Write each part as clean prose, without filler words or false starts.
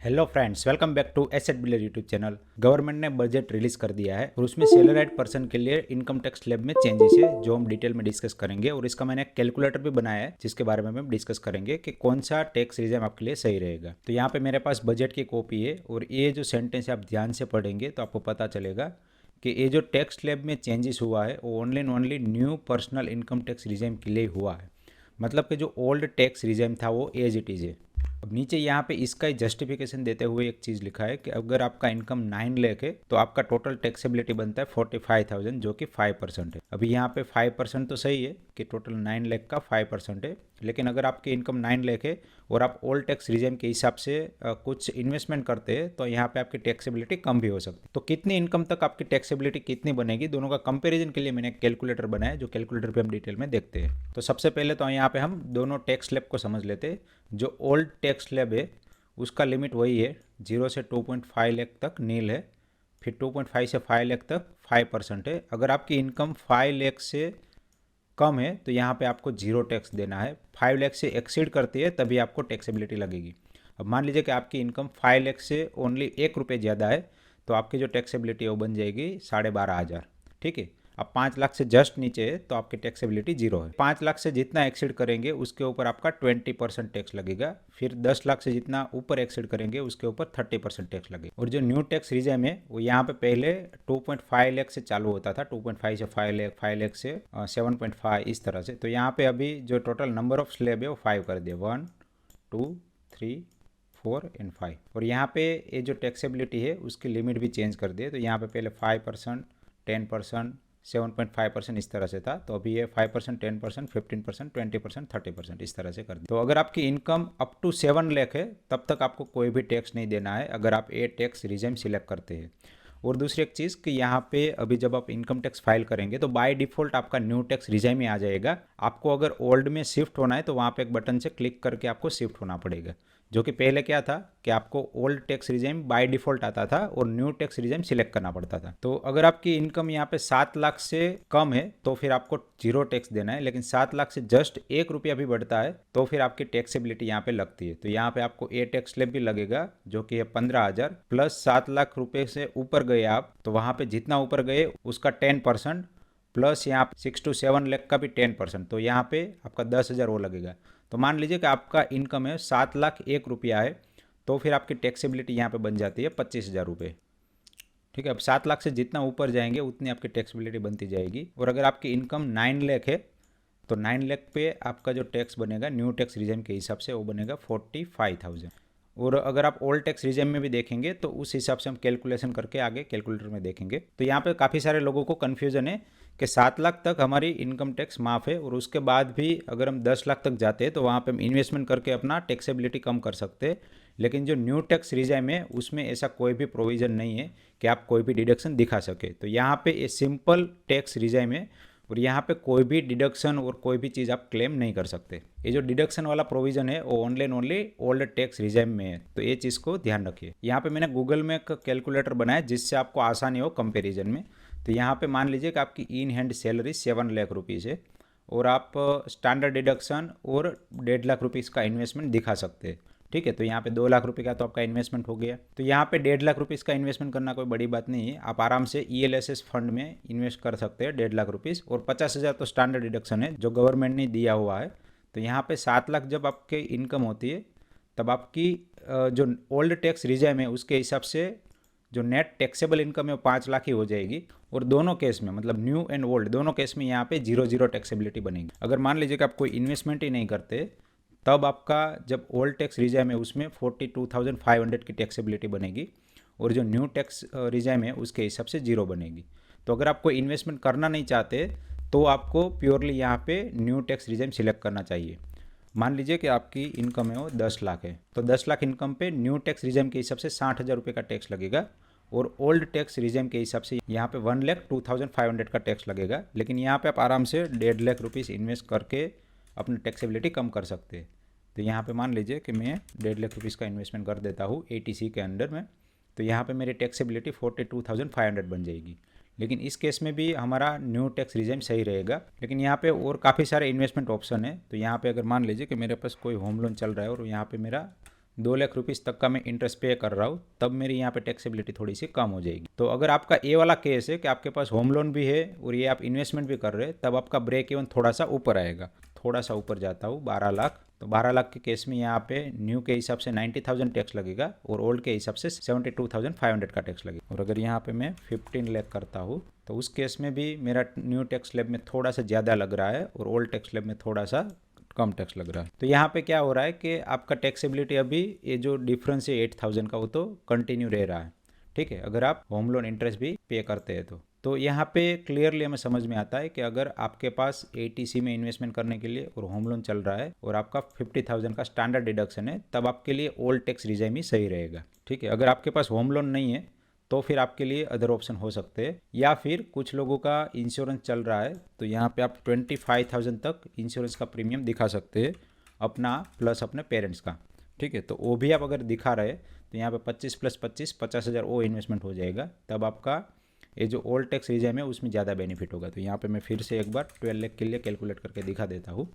Hello friends, welcome back to asset builder YouTube channel. Government ने budget release कर दिया है और उसमें सैलरीड पर्सन के लिए इनकम टैक्स स्लैब में चेंजेस है जो हम डिटेल में डिस्कस करेंगे। और इसका मैंने कैलकुलेटर भी बनाया है जिसके बारे में हम डिस्कस करेंगे कि कौन सा टैक्स रिजम आपके लिए सही रहेगा। तो यहाँ पे मेरे पास बजट की कॉपी है और ये जो सेंटेंस आप ध्यान से पढ़ेंगे तो आपको पता चलेगा कि ये जो टैक्स स्लैब में चेंजेस हुआ है वो only and only new personal income tax regime के लिए हुआ है। मतलब कि जो ओल्ड टैक्स रिजम था वो एज इट इज़ है। अब नीचे यहाँ पे इसका जस्टिफिकेशन देते हुए एक चीज़ लिखा है कि अगर आपका इनकम 9 लाख है तो आपका टोटल टैक्सेबिलिटी बनता है 45,000 जो कि 5% है। अभी यहाँ पे 5% तो सही है कि टोटल 9 लाख का 5% है, लेकिन अगर आपकी इनकम 9 लाख है और आप ओल्ड टैक्स रिजम के हिसाब से कुछ इन्वेस्टमेंट करते हैं तो यहाँ पे आपकी टैक्सेबिलिटी कम भी हो सकती है। तो कितनी इनकम तक आपकी टैक्सेबिलिटी कितनी बनेगी, दोनों का कंपेरिजन के लिए मैंने एक कैलकुलेटर बनाया जो कैलकुलेटर पे हम डिटेल में देखते हैं। तो सबसे पहले तो यहाँ पे हम दोनों टैक्स स्लैब को समझ लेते हैं। जो ओल्ड टैक्स स्लैब है उसका लिमिट वही है, 0 से 2.5 लाख तक नील है, फिर 2.5 से 5 लाख तक 5% है। अगर आपकी इनकम 5 लाख से कम है तो यहाँ पे आपको जीरो टैक्स देना है। 5 लाख से एक्सीड करती है तभी आपको टैक्सेबिलिटी लगेगी। अब मान लीजिए कि आपकी इनकम 5 लाख से ओनली 1 रुपये ज़्यादा है तो आपकी जो टैक्सेबिलिटी है वो बन जाएगी 12,500। ठीक है। अब 5 लाख से जस्ट नीचे है तो आपकी टैक्सेबिलिटी जीरो है। 5 लाख से जितना एक्सीड करेंगे उसके ऊपर आपका 20% टैक्स लगेगा। फिर 10 लाख से जितना ऊपर एक्सीड करेंगे उसके ऊपर 30% टैक्स लगेगा। और जो न्यू टैक्स रिजम है वो यहाँ पे पहले 2.5 लाख से चालू होता था, 2.5 से 5 लाख, 5 लाख से 7.5, इस तरह से। तो यहाँ पे अभी जो टोटल नंबर ऑफ स्लैब है वो 5 कर दिया, 1 2 3 4 एंड 5। और यहाँ पे ये जो टैक्सेबिलिटी है उसकी लिमिट भी चेंज कर दिए। तो यहाँ पे पहले 5%, 10%, 7.5% इस तरह से था, तो अभी ये 5%, 10%, 15%, 20%, 30% इस तरह से कर दिया। तो अगर आपकी इनकम अप टू 7 लाख है तब तक आपको कोई भी टैक्स नहीं देना है अगर आप ए टैक्स रिजम सिलेक्ट करते हैं। और दूसरी एक चीज़ कि यहाँ पे अभी जब आप इनकम टैक्स फाइल करेंगे तो बाय डिफ़ॉल्ट आपका न्यू टैक्स रिजाइम में आ जाएगा। आपको अगर ओल्ड में शिफ्ट होना है तो वहाँ पे एक बटन से क्लिक करके आपको शिफ्ट होना पड़ेगा, जो कि पहले क्या था कि आपको old tax regime by default आता था और न्यू टैक्स रिजाइम सिलेक्ट करना पड़ता था। तो अगर आपकी इनकम यहाँ पे 7 लाख से कम है तो फिर आपको जीरो टैक्स देना है, लेकिन 7 लाख से जस्ट 1 रुपया भी बढ़ता है तो फिर आपकी टैक्सेबिलिटी यहाँ पे लगती है। तो यहाँ पे आपको ए टैक्स स्लैब भी लगेगा जो कि है 15,000 प्लस 7 लाख रुपए से ऊपर गए आप तो वहाँ पे जितना ऊपर गए उसका 10% प्लस यहाँ 6 to 7 लाख का भी 10%, तो यहाँ पे आपका 10,000 वो लगेगा। तो मान लीजिए कि आपका इनकम है 7 लाख 1 रुपया है तो फिर आपकी टैक्सेबिलिटी यहाँ पे बन जाती है 25,000 रुपये। ठीक है। अब 7 लाख से जितना ऊपर जाएंगे उतनी आपकी टैक्सेबिलिटी बनती जाएगी। और अगर आपकी इनकम 9 लाख है तो 9 लाख पे आपका जो टैक्स बनेगा न्यू टैक्स रिजम के हिसाब से वो बनेगा 45,000। और अगर आप ओल्ड टैक्स रिजम में भी देखेंगे तो उस हिसाब से हम कैलकुलेशन करके आगे कैलकुलेटर में देखेंगे। तो यहाँ पे काफ़ी सारे लोगों को कन्फ्यूजन है कि 7 लाख तक हमारी इनकम टैक्स माफ़ है और उसके बाद भी अगर हम 10 लाख तक जाते हैं तो वहाँ पे हम इन्वेस्टमेंट करके अपना टैक्सेबिलिटी कम कर सकते हैं। लेकिन जो न्यू टैक्स रिजम है उसमें ऐसा कोई भी प्रोविज़न नहीं है कि आप कोई भी डिडक्शन दिखा सके। तो यहाँ पे ये सिंपल टैक्स रिजम है और यहाँ पे कोई भी डिडक्शन और कोई भी चीज़ आप क्लेम नहीं कर सकते। ये जो डिडक्शन वाला प्रोविज़न है वो only and only old tax regime में है, तो ये चीज़ को ध्यान रखिए। यहाँ पे मैंने गूगल में एक कैलकुलेटर बनाया जिससे आपको आसानी हो कंपेरिजन में। तो यहाँ पे मान लीजिए कि आपकी in hand salary 7 lakh rupees है और आप स्टैंडर्ड डिडक्शन और 1.5 लाख रुपीज़ का इन्वेस्टमेंट दिखा सकते हैं। ठीक है। तो यहाँ पे 2 लाख रुपए का तो आपका इन्वेस्टमेंट हो गया। तो यहाँ पे 1.5 लाख रुपीज़ का इन्वेस्टमेंट करना कोई बड़ी बात नहीं है। आप आराम से ELSS फंड में इन्वेस्ट कर सकते हैं 1.5 लाख रुपीज़, और 50,000 तो स्टैंडर्ड डिडक्शन है जो गवर्नमेंट ने दिया हुआ है। तो यहाँ पे 7 लाख जब आपकी इनकम होती है तब आपकी जो ओल्ड टैक्स रिजम है उसके हिसाब से जो नेट टैक्सेबल इनकम है वो 5 लाख ही हो जाएगी। और दोनों केस में मतलब न्यू एंड ओल्ड दोनों केस में यहाँ पे 0 टैक्सेबिलिटी बनेगी। अगर मान लीजिए कि आप कोई इन्वेस्टमेंट ही नहीं करते तब आपका जब ओल्ड टैक्स रिजम है उसमें 42,500 की टैक्सेबिलिटी बनेगी और जो न्यू टैक्स रिजम है उसके हिसाब से 0 बनेगी। तो अगर आप कोई इन्वेस्टमेंट करना नहीं चाहते तो आपको प्योरली यहाँ पे न्यू टैक्स रिजम सिलेक्ट करना चाहिए। मान लीजिए कि आपकी इनकम है वो 10 लाख है तो 10 लाख इनकम पे न्यू टैक्स रिजम के हिसाब से 60,000 रुपये का टैक्स लगेगा और ओल्ड टैक्स रिजम के हिसाब से यहाँ पे 1,02,500 का टैक्स लगेगा। लेकिन यहाँ पे आप आराम से 1.5 लाख रुपीज़ इन्वेस्ट करके अपनी टैक्सेबिलिटी कम कर सकते हैं। तो यहाँ पे मान लीजिए कि मैं 1.5 लाख रुपीज़ का इन्वेस्टमेंट कर देता हूँ ATC के अंडर में, तो यहाँ पे मेरी टैक्सेबिलिटी 42,500 बन जाएगी। लेकिन इस केस में भी हमारा न्यू टैक्स रिजम सही रहेगा। लेकिन यहाँ पे और काफ़ी सारे इन्वेस्टमेंट ऑप्शन है। तो यहाँ पे अगर मान लीजिए कि मेरे पास कोई होम लोन चल रहा है और यहाँ पे मेरा 2 लाख रुपीज़ तक का मैं इंटरेस्ट पे कर रहा हूँ, तब मेरी यहाँ पे टैक्सेबिलिटी थोड़ी सी कम हो जाएगी। तो अगर आपका ये वाला केस है कि आपके पास होम लोन भी है और ये आप इन्वेस्टमेंट भी कर रहे हैं, तब आपका ब्रेक इवन थोड़ा सा ऊपर आएगा। थोड़ा सा ऊपर जाता हूँ, 12 लाख। तो 12 लाख के केस में यहाँ पे न्यू के हिसाब से 90,000 टैक्स लगेगा और ओल्ड के हिसाब से 72,500 का टैक्स लगेगा। और अगर यहाँ पे मैं 15 लाख करता हूँ तो उस केस में भी मेरा न्यू टैक्स स्लैब में थोड़ा सा ज़्यादा लग रहा है और ओल्ड टैक्स स्लैब में थोड़ा सा कम टैक्स लग रहा है। तो यहाँ पे क्या हो रहा है कि आपका टैक्सेबिलिटी अभी ये जो डिफरेंस है 8,000 का वो तो कंटिन्यू रह रहा है। ठीक है, अगर आप होम लोन इंटरेस्ट भी पे करते हैं तो यहाँ पे क्लियरली हमें समझ में आता है कि अगर आपके पास एटीसी में इन्वेस्टमेंट करने के लिए और होम लोन चल रहा है और आपका 50,000 का स्टैंडर्ड डिडक्शन है, तब आपके लिए ओल्ड टैक्स रिजाइम ही सही रहेगा। ठीक है, अगर आपके पास होम लोन नहीं है तो फिर आपके लिए अदर ऑप्शन हो सकते हैं, या फिर कुछ लोगों का इंश्योरेंस चल रहा है तो यहाँ पे आप 25,000 तक इंश्योरेंस का प्रीमियम दिखा सकते हैं अपना प्लस अपने पेरेंट्स का। ठीक है, तो वो भी आप अगर दिखा रहे तो यहाँ पे 25 + 25 50,000 वो इन्वेस्टमेंट हो जाएगा, तब आपका ये जो ओल्ड टैक्स रिजाइम है उसमें ज़्यादा बेनिफिट होगा। तो यहाँ पे मैं फिर से एक बार 12 लाख के लिए कैलकुलेट करके दिखा देता हूँ।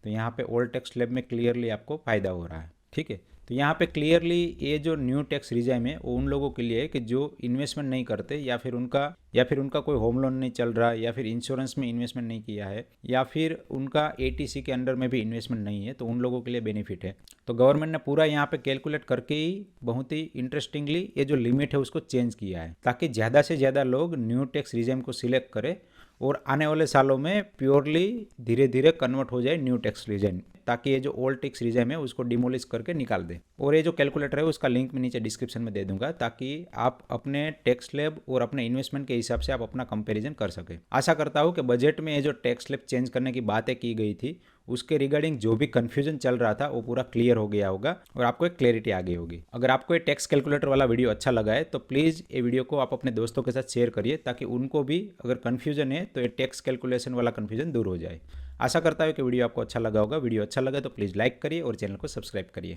तो यहाँ पे ओल्ड टैक्स स्लैब में क्लियरली आपको फ़ायदा हो रहा है। ठीक है, तो यहाँ पे क्लियरली ये जो न्यू टैक्स रिजाइम है वो उन लोगों के लिए है कि जो इन्वेस्टमेंट नहीं करते, या फिर उनका कोई होम लोन नहीं चल रहा, या फिर इंश्योरेंस में इन्वेस्टमेंट नहीं किया है, या फिर उनका एटीसी के अंडर में भी इन्वेस्टमेंट नहीं है, तो उन लोगों के लिए बेनिफिट है। तो गवर्नमेंट ने पूरा यहाँ पे कैलकुलेट करके ही बहुत ही इंटरेस्टिंगली ये जो लिमिट है उसको चेंज किया है, ताकि ज़्यादा से ज़्यादा लोग न्यू टैक्स रिजाइम को सिलेक्ट करें और आने वाले सालों में प्योरली धीरे धीरे कन्वर्ट हो जाए न्यू टैक्स रिजाइम, ताकि ये जो ओल्ड टैक्स रिजाइम है उसको डिमोलिश करके निकाल दे। और ये जो कैलकुलेटर है उसका लिंक मैं नीचे डिस्क्रिप्शन में दे दूंगा, ताकि आप अपने टैक्स स्लैब और अपने इन्वेस्टमेंट के हिसाब से आप अपना कंपैरिजन कर सके। आशा करता हूँ कि बजट में ये जो टैक्स स्लैब चेंज करने की बातें की गई थी उसके रिगार्डिंग जो भी कंफ्यूजन चल रहा था वो पूरा क्लियर हो गया होगा और आपको एक क्लैरिटी आ गई होगी। अगर आपको ये टैक्स कैलकुलेटर वाला वीडियो अच्छा लगा है तो प्लीज़ ये वीडियो को आप अपने दोस्तों के साथ शेयर करिए, ताकि उनको भी अगर कन्फ्यूजन है तो ये टैक्स कैलकुलेशन वाला कन्फ्यूजन दूर हो जाए। आशा करता हूँ कि वीडियो आपको अच्छा लगा होगा। वीडियो अच्छा लगा तो प्लीज़ लाइक करिए और चैनल को सब्सक्राइब करिए।